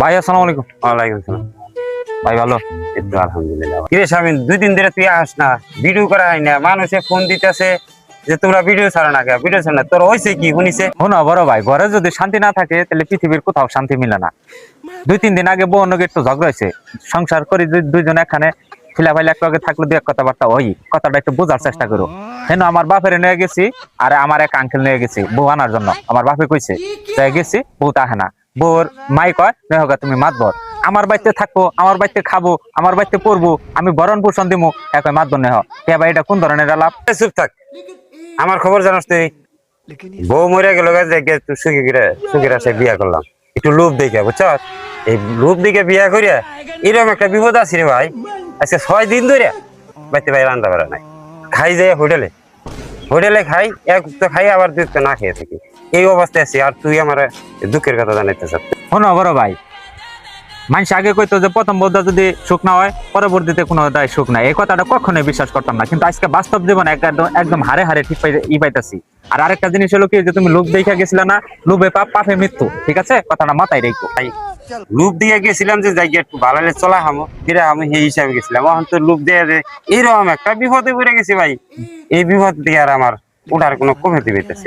ভাই আসসালামু আলাইকুম। ওয়ালাইকুম সালাম। ভাই ভালো? এই তো আলহামদুলিল্লাহ। কিরে শামিন, 2 দিন ধরে তুই আস না, ভিডিও করা হয় না, মানুষে ফোন দিতেছে যে তোমরা ভিডিও ছাড়ো না, ভিডিও ছাড়ো না, তোর হয়েছে কি শুনিছে? শোনো বড় ভাই, ঘরে যদি শান্তি না থাকে তাহলে পৃথিবীর কোথাও শান্তি মিলে না। 2-3 দিন আগে বউ নগে একটু ঝগড়া হয়েছে। সংসার করি দুইজন এখানে খিলাফাইলে এক লগে থাকলে দুই এক কথাবার্তা ওই কথাটা একটু বোঝার চেষ্টা করো। হেন আমার বাপের নিয়ে গেছি, আর আমার এক আঙ্কেল নিয়ে গেছি বউ আনার জন্য। আমার বাপে কইছে তাই গেছি, বউ তাহে না। বউর মাই কয় নয় হোক তুমি মাতবর, আমার বাড়িতে থাকবো, আমার বাড়িতে খাবো, আমার বাড়িতে পড়বো, আমি ভরণ পোষণ দিমু, এক মাতবর নেহ। কে ভাই এটা কোন ধরনের আলাপ? চুপ থাক, আমার খবর জানাস তুই? বউ মরে গেল, সুখের আশায় বিয়া করলাম, একটু লোভ দেখে, বুঝছ? এই লোভ দেখে বিয়া করিয়া এরকম একটা বিপদ আছে রে ভাই। আজকে 6 দিন ধরে বাইতে ভাই রান্না বাড়া নাই, খাই যায় হোটেলে, হোটেলে খাই, এক তো খাই আবার 2 না খেয়ে থাকি, এই অবস্থায় আছি। আর তুই আমার দুঃখের কথা জানাইতে চাস? শোনো বড় ভাই, মানুষ আগে কইতো যে প্রথম বোধা যদি সুখ না হয় পরবর্তীতে কোনো দায় সুখ নাই, এই কথাটা কখনোই বিশ্বাস করতাম না, কিন্তু আজকে বাস্তব জীবনে একদম হারে হারে ঠিক পাইতাছি। আর আরেকটা জিনিস হলো কি, যে তুমি লোভ দেখা গেছিলা না, লোভে পাপ, পাপে মৃত্যু, ঠিক আছে? কথাটা মাথায় রেখো। লোভ দিয়ে গেছিলাম যে যাই একটু ভালো চলা হামো ফিরে হামো, সেই হিসাবে গেছিলাম। এখন তো লোভ দিয়ে যে এইরকম একটা বিপদে পড়ে গেছি ভাই, এই বিপদ দিয়ে আর আমার ওঠার কোনো কমতি পেতেছি।